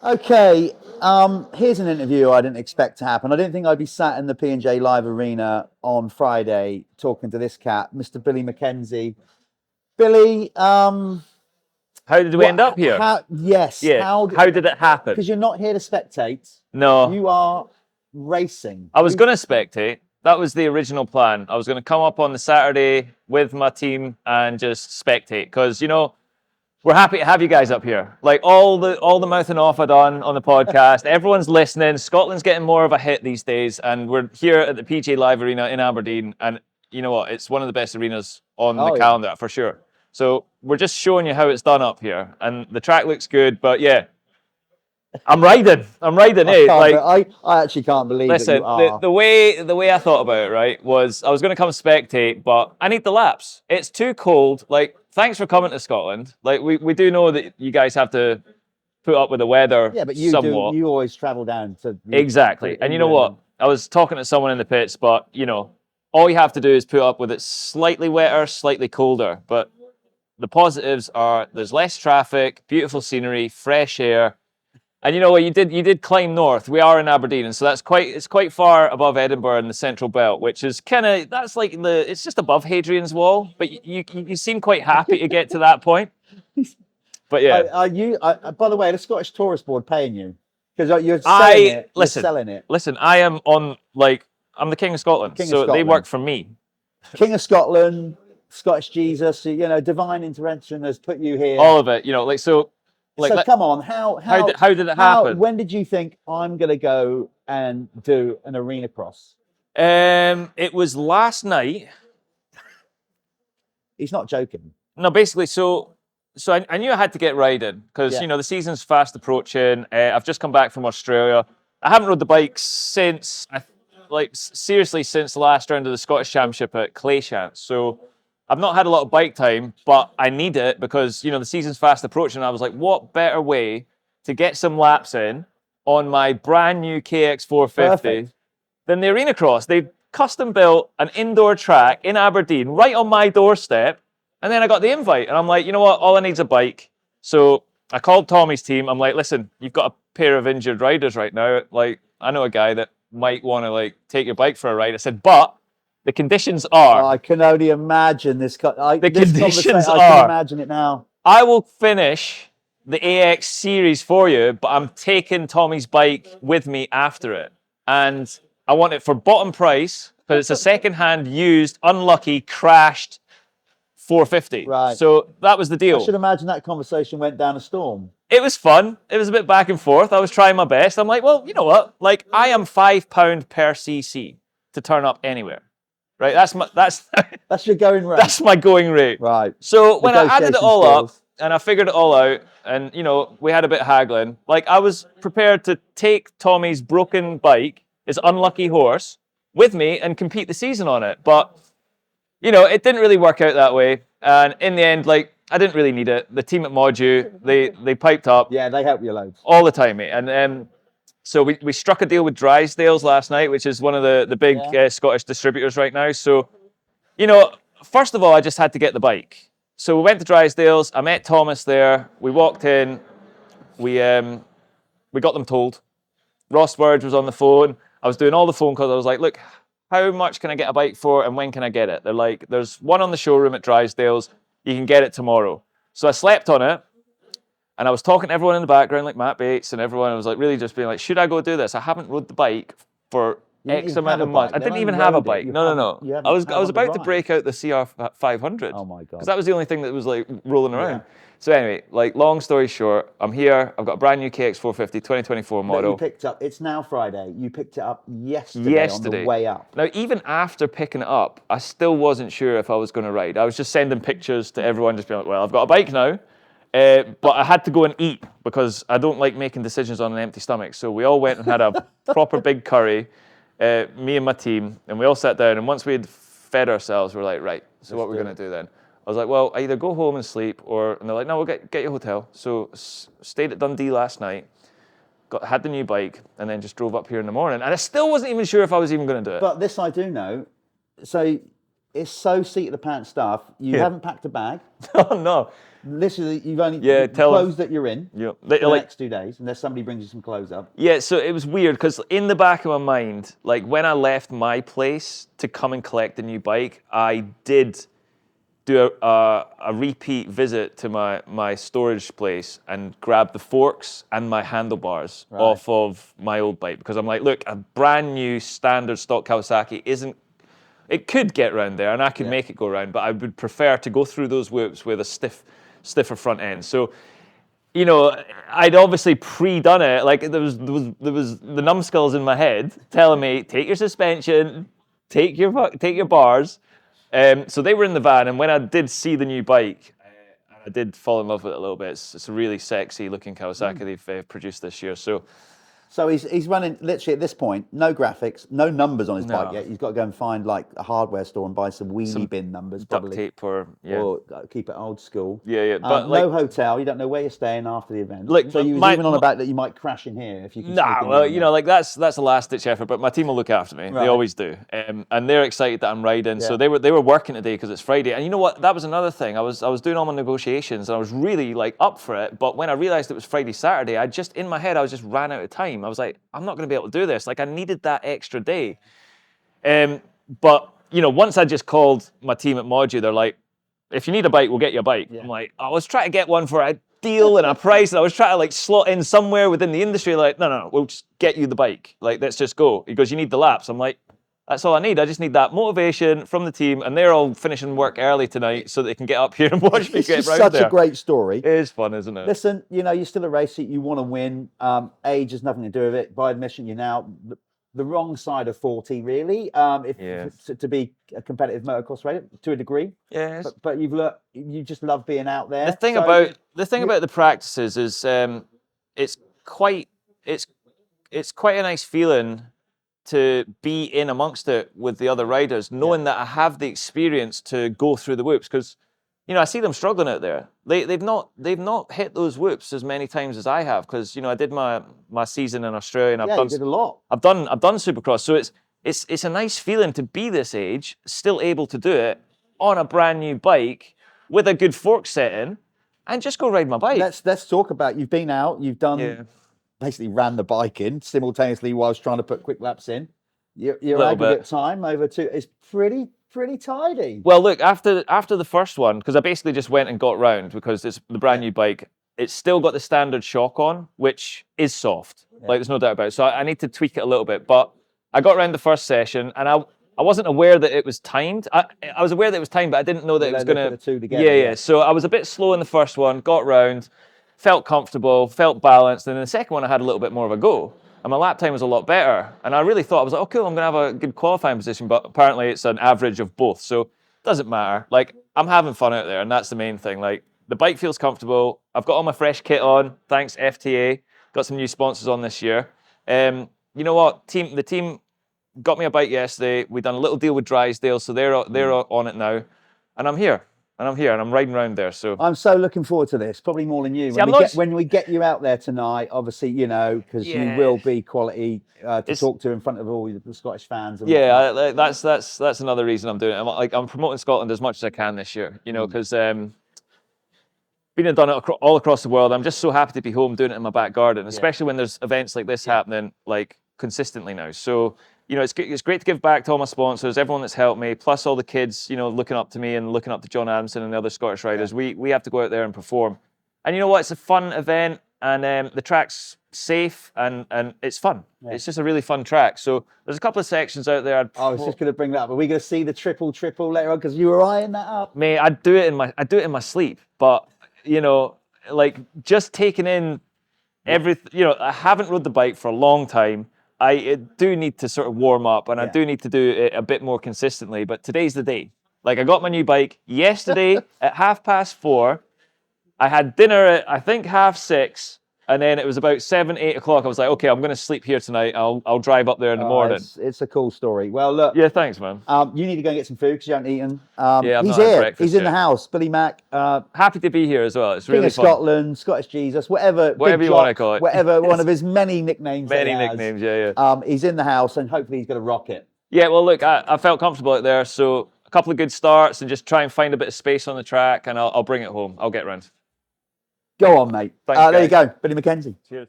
Okay, here's an interview I didn't expect to happen. I didn't think I'd be sat in the P&J Live Arena on Friday talking to this cat, Mr. Billy Mackenzie. Billy, How did we end up here? Yes. Yeah. How did it happen? Because you're not here to spectate. No. You are racing. I was going to spectate. That was the original plan. I was going to come up on the Saturday with my team and just spectate. Because, we're happy to have you guys up here. Like all the mouthing off I've done on the podcast. Everyone's listening. Scotland's getting more of a hit these days. And we're here at the PJ Live Arena in Aberdeen. And you know what? It's one of the best arenas on the calendar for sure. So we're just showing you how it's done up here. And the track looks good. But yeah, I'm riding. I actually can't believe listen, that you are. The way I thought about it, right, was I was going to come spectate, but I need the laps. It's too cold. Like, thanks for coming to Scotland. Like, we do know that you guys have to put up with the weather. Yeah, but you somewhat. You always travel down to exactly. And you know what? I was talking to someone in the pits, but all you have to do is put up with it slightly wetter, slightly colder. But the positives are there's less traffic, beautiful scenery, fresh air. And you know what? You did climb north. We are in Aberdeen, and so it's quite far above Edinburgh in the Central Belt, which is it's just above Hadrian's Wall. But you seem quite happy to get to that point. But yeah. By the way, the Scottish Tourist Board paying you because you're selling it. Listen, you're selling it. Listen, I am I'm the King of Scotland, they work for me. King of Scotland, Scottish Jesus. Divine intervention has put you here. All of it, so. So come on, how did it happen? When did you think I'm going to go and do an Arenacross? It was last night. He's not joking. No, basically, so I knew I had to get riding because the season's fast approaching. I've just come back from Australia. I haven't rode the bike since since the last round of the Scottish Championship at Clayshant. So I've not had a lot of bike time, but I need it because, the season's fast approaching. I was like, what better way to get some laps in on my brand new KX450 than the Arenacross? They've custom built an indoor track in Aberdeen right on my doorstep. And then I got the invite and I'm like, you know what? All I need is a bike. So I called Tommy's team. I'm like, listen, you've got a pair of injured riders right now. Like, I know a guy that might want to take your bike for a ride. I said, but the conditions are. I can only imagine this. I can imagine it now. I will finish the AX series for you, but I'm taking Tommy's bike with me after it. And I want it for bottom price because it's a second-hand, used, unlucky, crashed 450. Right. So that was the deal. I should imagine that conversation went down a storm. It was fun. It was a bit back and forth. I was trying my best. I'm like, well, you know what? I am £5 per cc to turn up anywhere. Right, that's your going rate. That's my going rate. Right. So when I added it all up and I figured it all out, and we had a bit of haggling. I was prepared to take Tommy's broken bike, his unlucky horse, with me and compete the season on it. But it didn't really work out that way. And in the end, I didn't really need it. The team at Modu, they piped up. Yeah, they help you loads all the time, mate. And so we struck a deal with Drysdale's last night, which is one of the big Scottish distributors right now. So, first of all, I just had to get the bike. So we went to Drysdale's. I met Thomas there. We walked in. We got them told. Ross Burge was on the phone. I was doing all the phone calls. I was like, look, how much can I get a bike for and when can I get it? They're like, there's one on the showroom at Drysdale's. You can get it tomorrow. So I slept on it. And I was talking to everyone in the background, like Matt Bates and everyone. I was really just being like, should I go do this? I haven't rode the bike for X amount of months. I didn't even have a bike. No. I was about to break out the CR500. Oh my God. Because that was the only thing that was rolling around. Yeah. So anyway, long story short, I'm here. I've got a brand new KX450 2024 model. You picked up, it's now Friday. You picked it up yesterday on the way up. Now, even after picking it up, I still wasn't sure if I was going to ride. I was just sending pictures to everyone, just being like, well, I've got a bike now. But I had to go and eat because I don't like making decisions on an empty stomach. So we all went and had a proper big curry, me and my team, and we all sat down. And once we had fed ourselves, we were like, right, so what we're going to do then? I was like, well, I either go home and sleep, and they're like, no, we'll get you a hotel. So stayed at Dundee last night, had the new bike, and then just drove up here in the morning. And I still wasn't even sure if I was even going to do it. But this I do know. So it's so seat of the pants stuff. You haven't packed a bag. Oh, no. Literally, you've only Yeah, the tell 'em. clothes that you're in Yeah, for the next 2 days, unless somebody brings you some clothes up. Yeah, so it was weird because in the back of my mind, like when I left my place to come and collect a new bike, I did do a repeat visit to my storage place and grab the forks and my handlebars off of my old bike, because I'm like, look, a brand new standard stock Kawasaki it could get round there and I could make it go round, but I would prefer to go through those whoops with a stiffer front end. So, you know, I'd obviously pre-done it. Like there was the numbskulls in my head telling me, take your suspension, take your bars. So they were in the van, and when I did see the new bike, I did fall in love with it a little bit. It's a really sexy looking Kawasaki they've produced this year. So he's running, literally at this point, no graphics, no numbers on his bike yet. He's got to go and find like a hardware store and buy some wheelie bin numbers, probably. Duct tape or keep it old school. Yeah. But no hotel. You don't know where you're staying after the event. Look, so you was even on about that you might crash in here if you can. You know, like that's a last ditch effort. But my team will look after me. They always do, and they're excited that I'm riding. So they were working today because it's Friday. And you know what? That was another thing. I was doing all my negotiations and I was really like up for it. But when I realized it was Friday, Saturday, in my head I just ran out of time. I was like, I'm not going to be able to do this. Like I needed that extra day. But you know, once I just called my team at Modu, they're like, if you need a bike, we'll get you a bike. I'm like, I was trying to get one for a deal and a price, and I was trying to like slot in somewhere within the industry. Like, no, we'll just get you the bike. Like, let's just go. He goes, you need the laps. I'm like, that's all I need. I just need that motivation from the team, and they're all finishing work early tonight so they can get up here and watch me get round there. Such a great story. It is fun, isn't it? Listen, you know, you're still a racer. You want to win. Age has nothing to do with it. By admission, you're now the wrong side of 40, really. To be a competitive motocross rider to a degree. Yes. But you just love being out there. The thing about the practices is it's quite a nice feeling to be in amongst it with the other riders, knowing that I have the experience to go through the whoops, because you know I see them struggling out there. They've not hit those whoops as many times as I have, because you know I did my season in Australia and you did a lot. I've done Supercross, so it's a nice feeling to be this age, still able to do it on a brand new bike with a good fork setting, and just go ride my bike. Let's talk about, you've been out, you've done basically ran the bike in simultaneously whilst trying to put quick laps in. Your aggregate time over two is pretty tidy. Well, look, after the first one, because I basically just went and got round, because it's the brand new bike, it's still got the standard shock on, which is soft. Like there's no doubt about it. So I need to tweak it a little bit. But I got around the first session and I wasn't aware that it was timed. I was aware that it was timed, but I didn't know that it was going to... the two together. Yeah. So I was a bit slow in the first one, got round, felt comfortable, felt balanced. And then the second one, I had a little bit more of a go. And my lap time was a lot better. And I really thought, I was like, oh, cool, I'm going to have a good qualifying position. But apparently it's an average of both. So it doesn't matter. Like, I'm having fun out there, and that's the main thing. Like, the bike feels comfortable. I've got all my fresh kit on. Thanks, FTA. Got some new sponsors on this year. You know what? The team got me a bike yesterday. We done a little deal with Drysdale, so they're on it now. And I'm here. And I'm riding around there. So I'm so looking forward to this, probably more than you. When we get you out there tonight, obviously, you know, because you will be quality to talk to in front of all the Scottish fans. And that's another reason I'm doing it. I'm promoting Scotland as much as I can this year, you know, because been and done it all across the world. I'm just so happy to be home doing it in my back garden, especially when there's events like this happening like consistently now. So, you know, it's great to give back to all my sponsors, everyone that's helped me, plus all the kids, you know, looking up to me and looking up to John Adamson and the other Scottish riders. We have to go out there and perform. And you know what? It's a fun event, and the track's safe, and it's fun. Yeah. It's just a really fun track. So there's a couple of sections out there. I was just going to bring that up. Are we going to see the triple later on? Because you were eyeing that up. Mate, I do it in my sleep. But, you know, like just taking in everything, you know, I haven't rode the bike for a long time. I do need to sort of warm up, and I do need to do it a bit more consistently, but today's the day. Like, I got my new bike yesterday at 4:30. I had dinner at, I think, 6:30, and then it was about 7, 8 o'clock. I was like, okay, I'm going to sleep here tonight. I'll drive up there in the morning. It's a cool story. Well, look. Yeah, thanks, man. You need to go and get some food because you haven't eaten. He's here. He's in the house. Billy Mac. Happy to be here as well. It's really King of fun. Scotland, Scottish Jesus, whatever you want to call it. Whatever one of his many nicknames. Nicknames, yeah. He's in the house, and hopefully he's going to rock it. Yeah, well, look, I felt comfortable out there, so a couple of good starts and just try and find a bit of space on the track, and I'll bring it home. I'll get round. Go on, mate. Thanks, There you guys. go, Billy Mackenzie. Cheers.